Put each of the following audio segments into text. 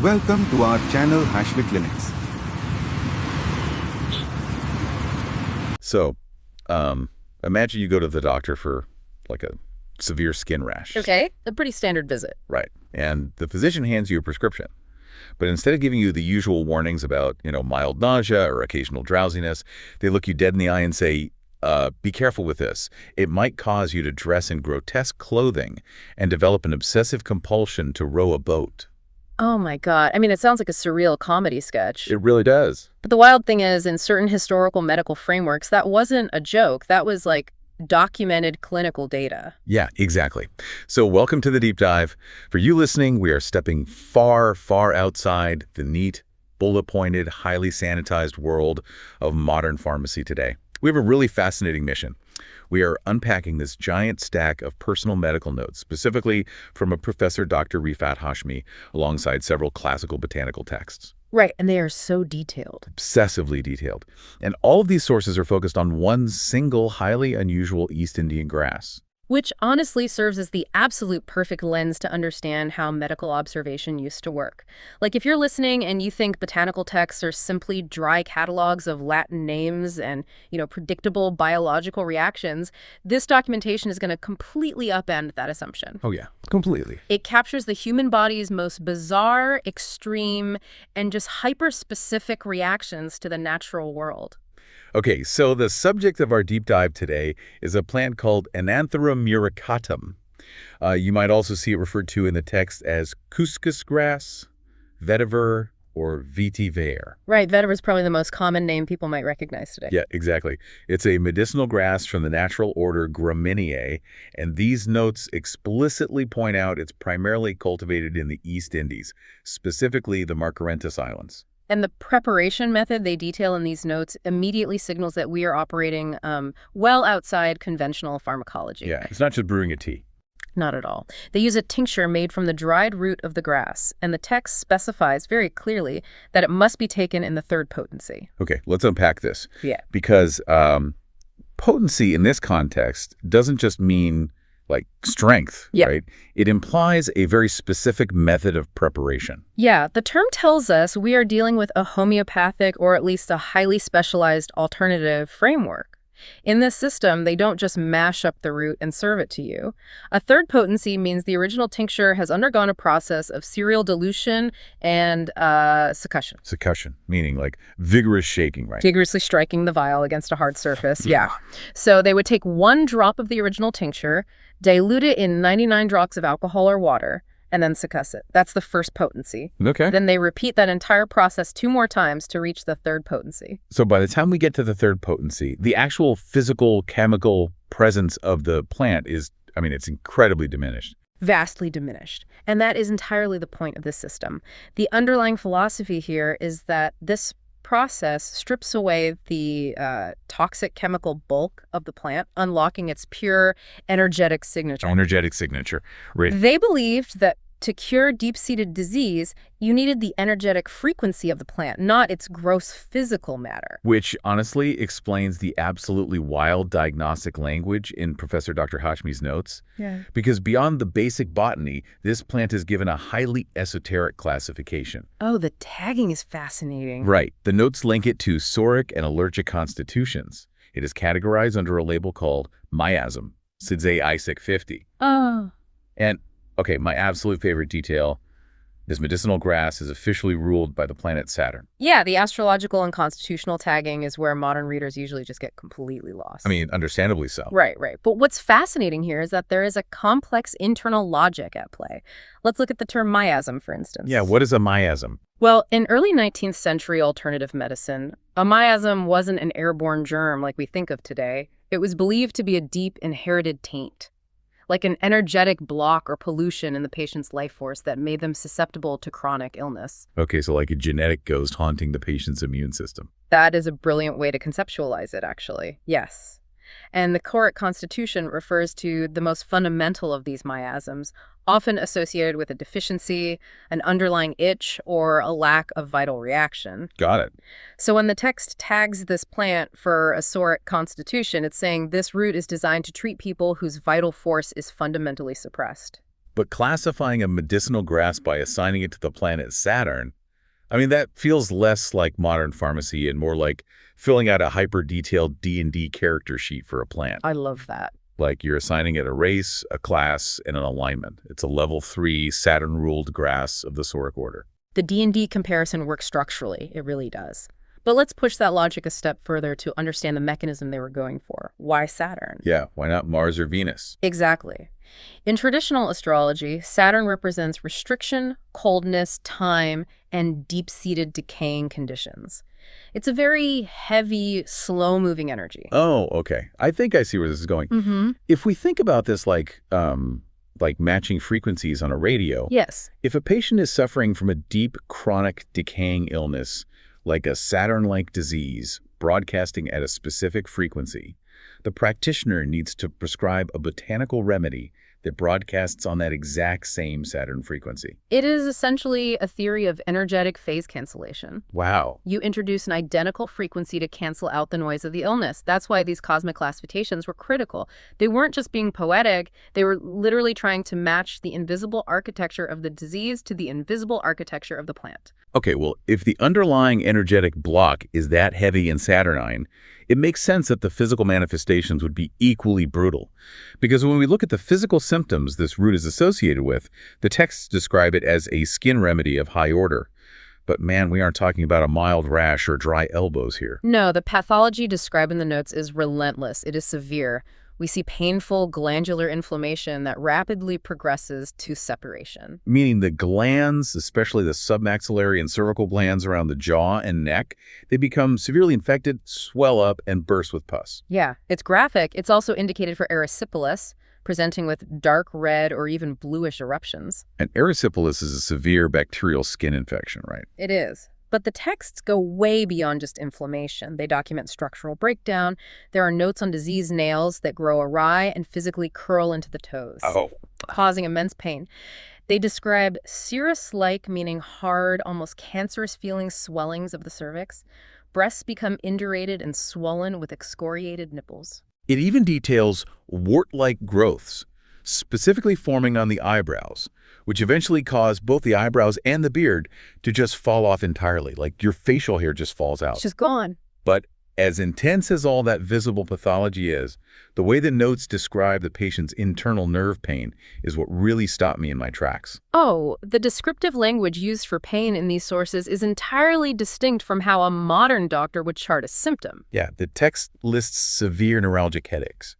Welcome to our channel HASHMICLINICS. So, imagine you go to the doctor for like a severe skin rash. Okay, a pretty standard visit. Right. And the physician hands you a prescription. But instead of giving you the usual warnings about, mild nausea or occasional drowsiness, they look you dead in the eye and say, be careful with this. It might cause you to dress in grotesque clothing and develop an obsessive compulsion to row a boat. Oh my God. I mean, it sounds like a surreal comedy sketch. It really does. But the wild thing is, in certain historical medical frameworks, that wasn't a joke. That was like documented clinical data. Yeah, exactly. So welcome to the deep dive. For you listening, we are stepping far, far outside the neat, bullet-pointed, highly sanitized world of modern pharmacy today. We have a really fascinating mission. We are unpacking this giant stack of personal medical notes, specifically from a Professor Dr. Rifat Hashmi, alongside several classical botanical texts. Right, and they are so detailed. Obsessively detailed. And all of these sources are focused on one single, highly unusual East Indian grass. Which honestly serves as the absolute perfect lens to understand how medical observation used to work. Like if you're listening and you think botanical texts are simply dry catalogs of Latin names and, predictable biological reactions, this documentation is going to completely upend that assumption. Oh yeah, completely. It captures the human body's most bizarre, extreme, and just hyper-specific reactions to the natural world. Okay, so the subject of our deep dive today is a plant called Anantherum Muricatum. You might also see it referred to in the text as couscous grass, Vetiver, or Vetiver. Right, Vetiver is probably the most common name people might recognize today. Yeah, exactly. It's a medicinal grass from the natural order Gramineae, and these notes explicitly point out it's primarily cultivated in the East Indies, specifically the Marquesas Islands. And the preparation method they detail in these notes immediately signals that we are operating well outside conventional pharmacology. Yeah, it's not just brewing a tea. Not at all. They use a tincture made from the dried root of the grass, and the text specifies very clearly that it must be taken in the third potency. Okay, let's unpack this. Yeah. Because potency in this context doesn't just mean like strength, right? It implies a very specific method of preparation. Yeah, the term tells us we are dealing with a homeopathic or at least a highly specialized alternative framework. In this system, they don't just mash up the root and serve it to you. A third potency means the original tincture has undergone a process of serial dilution and succussion. Succussion, meaning like vigorous shaking, right? Vigorously striking the vial against a hard surface, yeah. So they would take 1 drop of the original tincture, dilute it in 99 drops of alcohol or water, and then succuss it. That's the first potency. Okay. Then they repeat that entire process 2 more times to reach the third potency. So by the time we get to the third potency, the actual physical, chemical presence of the plant is, it's incredibly diminished. Vastly diminished. And that is entirely the point of this system. The underlying philosophy here is that this process strips away the toxic chemical bulk of the plant, unlocking its pure energetic signature. Energetic signature. Right. They believed that to cure deep-seated disease, you needed the energetic frequency of the plant, not its gross physical matter. Which honestly explains the absolutely wild diagnostic language in Professor Dr. Hashmi's notes. Yeah. Because beyond the basic botany, this plant is given a highly esoteric classification. Oh, the tagging is fascinating. Right. The notes link it to psoric and allergic constitutions. It is categorized under a label called miasm, Sidze ISIC 50. Oh. And okay, my absolute favorite detail, this medicinal grass is officially ruled by the planet Saturn. Yeah, the astrological and constitutional tagging is where modern readers usually just get completely lost. Understandably so. Right. But what's fascinating here is that there is a complex internal logic at play. Let's look at the term miasm, for instance. Yeah, what is a miasm? Well, in early 19th century alternative medicine, a miasm wasn't an airborne germ like we think of today. It was believed to be a deep inherited taint, like an energetic block or pollution in the patient's life force that made them susceptible to chronic illness. Okay, so like a genetic ghost haunting the patient's immune system. That is a brilliant way to conceptualize it, actually. Yes. And the choric constitution refers to the most fundamental of these miasms, often associated with a deficiency, an underlying itch, or a lack of vital reaction. Got it. So when the text tags this plant for a choric constitution, it's saying this root is designed to treat people whose vital force is fundamentally suppressed. But classifying a medicinal grass by assigning it to the planet Saturn, I mean, that feels less like modern pharmacy and more like filling out a hyper-detailed D&D character sheet for a plant. I love that. Like you're assigning it a race, a class, and an alignment. It's a level 3 Saturn-ruled grass of the Sauric order. The D&D comparison works structurally. It really does. But let's push that logic a step further to understand the mechanism they were going for. Why Saturn? Yeah, why not Mars or Venus? Exactly. In traditional astrology, Saturn represents restriction, coldness, time, and deep-seated decaying conditions. It's a very heavy, slow-moving energy. Oh, okay. I think I see where this is going. If we think about this like matching frequencies on a radio, Yes. if a patient is suffering from a deep, chronic, decaying illness, like a Saturn-like disease broadcasting at a specific frequency, the practitioner needs to prescribe a botanical remedy that broadcasts on that exact same Saturn frequency. It is essentially a theory of energetic phase cancellation. Wow. You introduce an identical frequency to cancel out the noise of the illness. That's why these cosmic classifications were critical. They weren't just being poetic, they were literally trying to match the invisible architecture of the disease to the invisible architecture of the plant. Okay, well, if the underlying energetic block is that heavy and Saturnine, it makes sense that the physical manifestations would be equally brutal. Because when we look at the physical symptoms this root is associated with, the texts describe it as a skin remedy of high order. But man, we aren't talking about a mild rash or dry elbows here. No, the pathology described in the notes is relentless. It is severe. We see painful glandular inflammation that rapidly progresses to separation. Meaning the glands, especially the submaxillary and cervical glands around the jaw and neck, they become severely infected, swell up, and burst with pus. Yeah, it's graphic. It's also indicated for erysipelas, presenting with dark red or even bluish eruptions. And erysipelas is a severe bacterial skin infection, right? It is. But the texts go way beyond just inflammation. They document structural breakdown. There are notes on diseased nails that grow awry and physically curl into the toes, causing immense pain. They describe serous-like, meaning hard, almost cancerous-feeling swellings of the cervix. Breasts become indurated and swollen with excoriated nipples. It even details wart-like growths, specifically forming on the eyebrows, which eventually cause both the eyebrows and the beard to just fall off entirely, like your facial hair just falls out. It's just gone. But as intense as all that visible pathology is, the way the notes describe the patient's internal nerve pain is what really stopped me in my tracks. Oh, the descriptive language used for pain in these sources is entirely distinct from how a modern doctor would chart a symptom. Yeah, the text lists severe neuralgic headaches.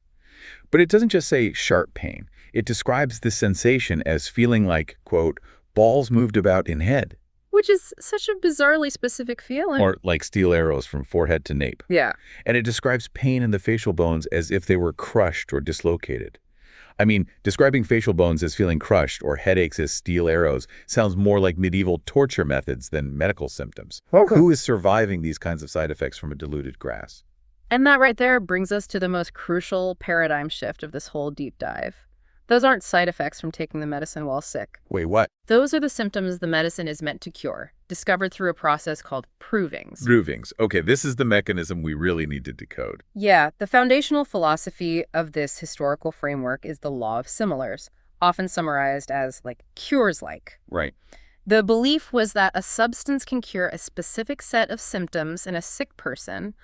But it doesn't just say sharp pain. It describes the sensation as feeling like, quote, balls moved about in head. Which is such a bizarrely specific feeling. Or like steel arrows from forehead to nape. Yeah. And it describes pain in the facial bones as if they were crushed or dislocated. I mean, describing facial bones as feeling crushed or headaches as steel arrows sounds more like medieval torture methods than medical symptoms. Okay. Who is surviving these kinds of side effects from a diluted grass? And that right there brings us to the most crucial paradigm shift of this whole deep dive. Those aren't side effects from taking the medicine while sick. Wait, what? Those are the symptoms the medicine is meant to cure, discovered through a process called provings. Provings. Okay, this is the mechanism we really need to decode. Yeah, the foundational philosophy of this historical framework is the law of similars, often summarized as, cures-like. Right. The belief was that a substance can cure a specific set of symptoms in a sick person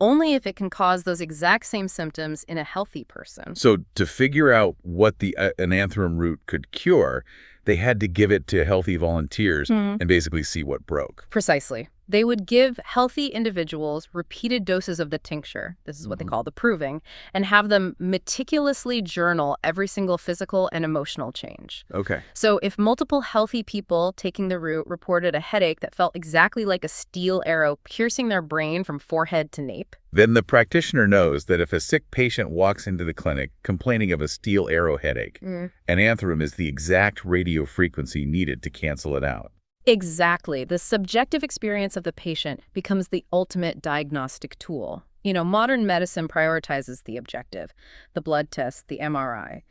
only if it can cause those exact same symptoms in a healthy person. So to figure out what the Anantherum root could cure, they had to give it to healthy volunteers and basically see what broke. Precisely. They would give healthy individuals repeated doses of the tincture, this is what they call the proving, and have them meticulously journal every single physical and emotional change. Okay. So if multiple healthy people taking the root reported a headache that felt exactly like a steel arrow piercing their brain from forehead to nape, then the practitioner knows that if a sick patient walks into the clinic complaining of a steel arrow headache, Anantherum is the exact radio frequency needed to cancel it out. Exactly. The subjective experience of the patient becomes the ultimate diagnostic tool. You know, modern medicine prioritizes the objective, the blood test, the MRI.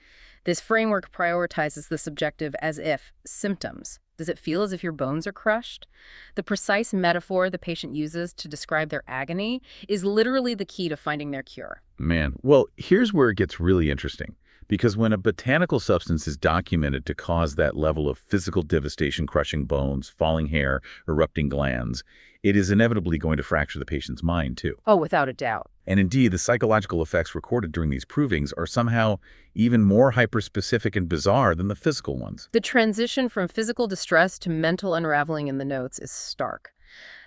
This framework prioritizes the subjective as if symptoms. Does it feel as if your bones are crushed? The precise metaphor the patient uses to describe their agony is literally the key to finding their cure. Man, well, here's where it gets really interesting. Because when a botanical substance is documented to cause that level of physical devastation, crushing bones, falling hair, erupting glands, it is inevitably going to fracture the patient's mind, too. Oh, without a doubt. And indeed, the psychological effects recorded during these provings are somehow even more hyperspecific and bizarre than the physical ones. The transition from physical distress to mental unraveling in the notes is stark.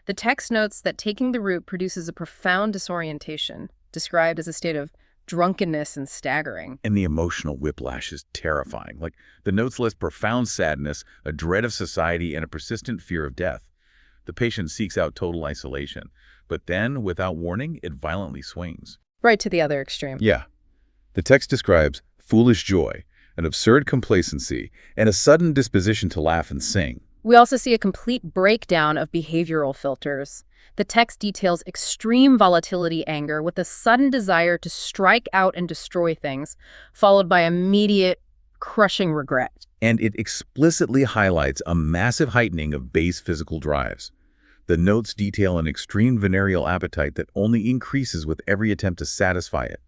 The text notes that taking the root produces a profound disorientation, described as a state of drunkenness and staggering. And the emotional whiplash is terrifying. Like, the notes list profound sadness, a dread of society, and a persistent fear of death. The patient seeks out total isolation. But then, without warning, it violently swings. Right to the other extreme. Yeah. The text describes foolish joy, an absurd complacency, and a sudden disposition to laugh and sing. We also see a complete breakdown of behavioral filters. The text details extreme volatility anger with a sudden desire to strike out and destroy things, followed by immediate, crushing regret. And it explicitly highlights a massive heightening of base physical drives. The notes detail an extreme venereal appetite that only increases with every attempt to satisfy it,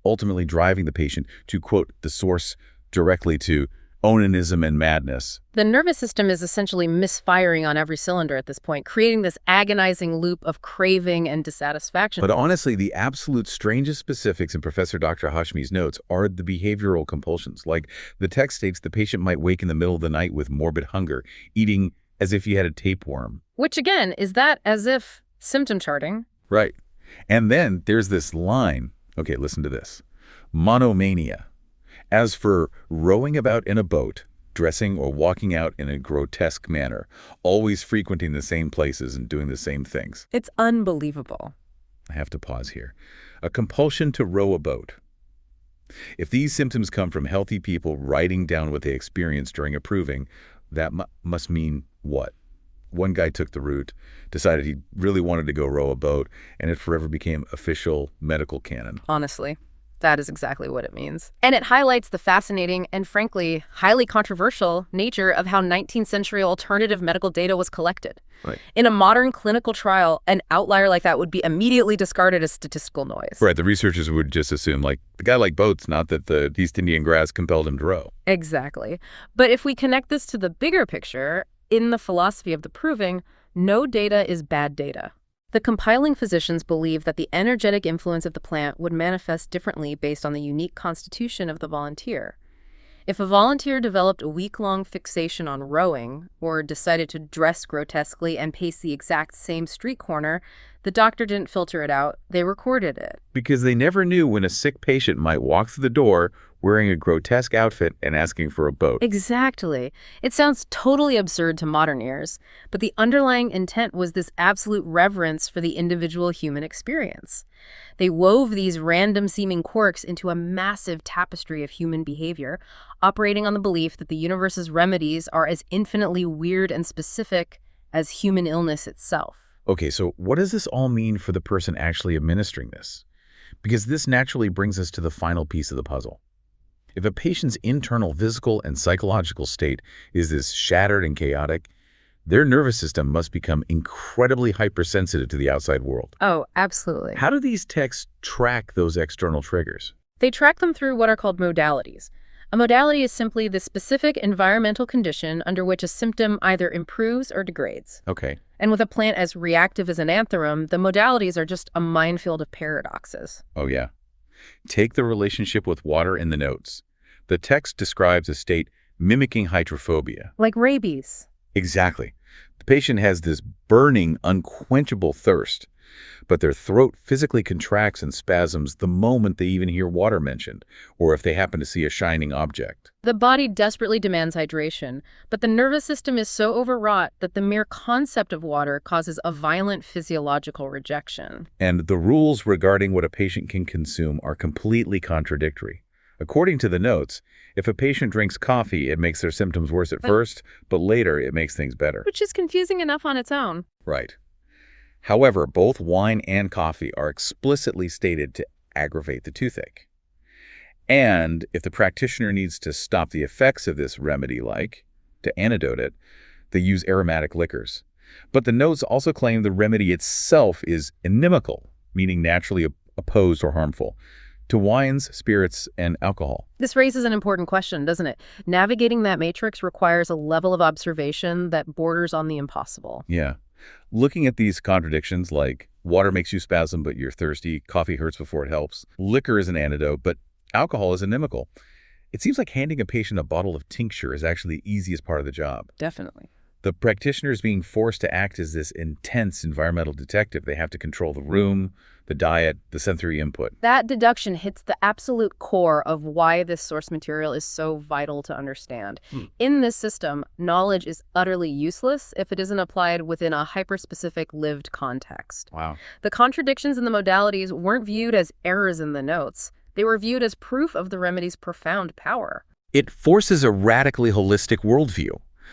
ultimately driving the patient to, quote, the source directly to onanism and madness. The nervous system is essentially misfiring on every cylinder at this point, creating this agonizing loop of craving and dissatisfaction. But honestly, the absolute strangest specifics in Professor Dr. Hashmi's notes are the behavioral compulsions. Like, the text states the patient might wake in the middle of the night with morbid hunger, eating as if he had a tapeworm. Which, again, is that as if symptom charting? Right. And then there's this line. Okay, listen to this. Monomania. As for rowing about in a boat, dressing or walking out in a grotesque manner, always frequenting the same places and doing the same things. It's unbelievable. I have to pause here. A compulsion to row a boat. If these symptoms come from healthy people writing down what they experienced during a proving, that must mean what? One guy took the route, decided he really wanted to go row a boat, and it forever became official medical canon. Honestly, that is exactly what it means. And it highlights the fascinating and, frankly, highly controversial nature of how 19th century alternative medical data was collected. Right. In a modern clinical trial, an outlier like that would be immediately discarded as statistical noise. Right, the researchers would just assume, like, the guy liked boats, not that the East Indian grass compelled him to row. Exactly. But if we connect this to the bigger picture, in the philosophy of the proving, no data is bad data. The compiling physicians believe that the energetic influence of the plant would manifest differently based on the unique constitution of the volunteer. If a volunteer developed a week-long fixation on rowing, or decided to dress grotesquely and pace the exact same street corner, the doctor didn't filter it out, they recorded it. Because they never knew when a sick patient might walk through the door wearing a grotesque outfit and asking for a boat. Exactly. It sounds totally absurd to modern ears, but the underlying intent was this absolute reverence for the individual human experience. They wove these random-seeming quirks into a massive tapestry of human behavior, operating on the belief that the universe's remedies are as infinitely weird and specific as human illness itself. Okay, so what does this all mean for the person actually administering this? Because this naturally brings us to the final piece of the puzzle. If a patient's internal physical and psychological state is this shattered and chaotic, their nervous system must become incredibly hypersensitive to the outside world. Oh, absolutely. How do these texts track those external triggers? They track them through what are called modalities. A modality is simply the specific environmental condition under which a symptom either improves or degrades. Okay. And with a plant as reactive as Anantherum, the modalities are just a minefield of paradoxes. Oh, yeah. Take the relationship with water in the notes. The text describes a state mimicking hydrophobia. Like rabies. Exactly. The patient has this burning, unquenchable thirst, but their throat physically contracts and spasms the moment they even hear water mentioned, or if they happen to see a shining object. The body desperately demands hydration, but the nervous system is so overwrought that the mere concept of water causes a violent physiological rejection. And the rules regarding what a patient can consume are completely contradictory. According to the notes, if a patient drinks coffee, it makes their symptoms worse at first, but later it makes things better. Which is confusing enough on its own. Right. However, both wine and coffee are explicitly stated to aggravate the toothache. And if the practitioner needs to stop the effects of this remedy, like to antidote it, they use aromatic liquors. But the notes also claim the remedy itself is inimical, meaning naturally opposed or harmful. to wines, spirits, and alcohol. This raises an important question, doesn't it? Navigating that matrix requires a level of observation that borders on the impossible. Yeah. Looking at these contradictions like water makes you spasm but you're thirsty, coffee hurts before it helps, liquor is an antidote, but alcohol is inimical. It seems like handing a patient a bottle of tincture is actually the easiest part of the job. Definitely. The practitioner is being forced to act as this intense environmental detective. They have to control the room, the diet, the sensory input. That deduction hits the absolute core of why this source material is so vital to understand. In this system, knowledge is utterly useless if it isn't applied within a hyperspecific lived context. Wow. The contradictions in the modalities weren't viewed as errors in the notes. They were viewed as proof of the remedy's profound power. It forces a radically holistic worldview.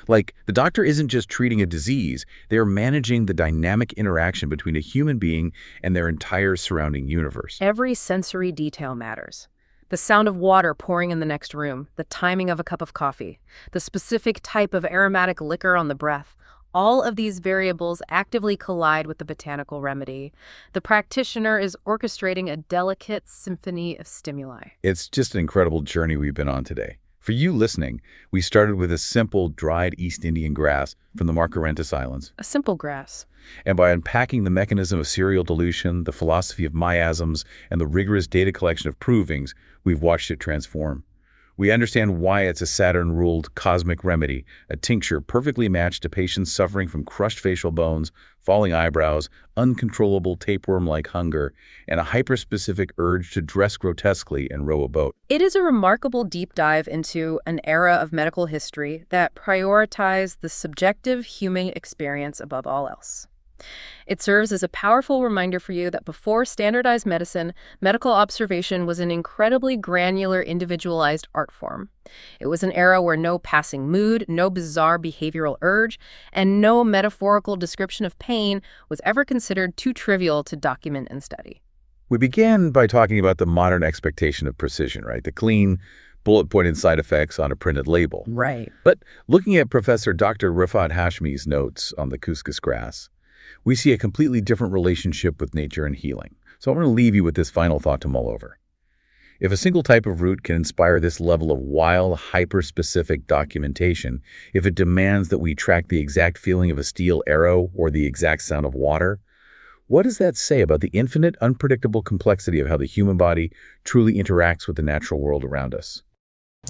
Like, the doctor isn't just treating a disease, they're managing the dynamic interaction between a human being and their entire surrounding universe. Every sensory detail matters. The sound of water pouring in the next room, the timing of a cup of coffee, the specific type of aromatic liquor on the breath. All of these variables actively collide with the botanical remedy. The practitioner is orchestrating a delicate symphony of stimuli. It's just an incredible journey we've been on today. For you listening, we started with a simple dried East Indian grass from the Margarentis Islands. A simple grass. And by unpacking the mechanism of serial dilution, the philosophy of miasms, and the rigorous data collection of provings, we've watched it transform. We understand why it's a Saturn-ruled cosmic remedy, a tincture perfectly matched to patients suffering from crushed facial bones, falling eyebrows, uncontrollable tapeworm-like hunger, and a hyperspecific urge to dress grotesquely and row a boat. It is a remarkable deep dive into an era of medical history that prioritized the subjective human experience above all else. It serves as a powerful reminder for you that before standardized medicine, medical observation was an incredibly granular, individualized art form. It was an era where no passing mood, no bizarre behavioral urge, and no metaphorical description of pain was ever considered too trivial to document and study. We began by talking about the modern expectation of precision, right? The clean, bullet-pointed side effects on a printed label. Right. But looking at Professor Dr. Rifat Hashmi's notes on the couscous grass, we see a completely different relationship with nature and healing. So I want to leave you with this final thought to mull over. If a single type of root can inspire this level of wild, hyper-specific documentation, if it demands that we track the exact feeling of a steel arrow or the exact sound of water, what does that say about the infinite, unpredictable complexity of how the human body truly interacts with the natural world around us?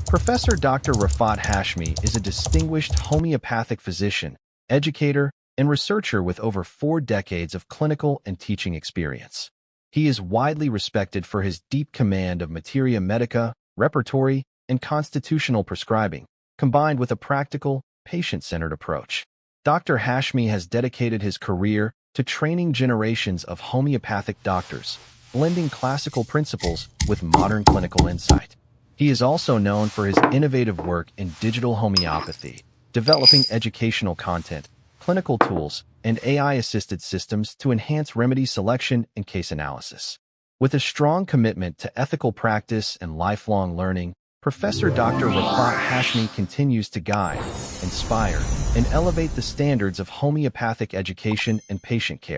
Professor Dr. Rifat Hashmi is a distinguished homeopathic physician, educator, and researcher with over 4 decades of clinical and teaching experience. He is widely respected for his deep command of Materia Medica, repertory, and constitutional prescribing, combined with a practical, patient-centered approach. Dr. Hashmi has dedicated his career to training generations of homeopathic doctors, blending classical principles with modern clinical insight. He is also known for his innovative work in digital homeopathy, developing educational content, clinical tools, and AI-assisted systems to enhance remedy selection and case analysis. With a strong commitment to ethical practice and lifelong learning, Professor Dr. Rifat Hashmi continues to guide, inspire, and elevate the standards of homeopathic education and patient care.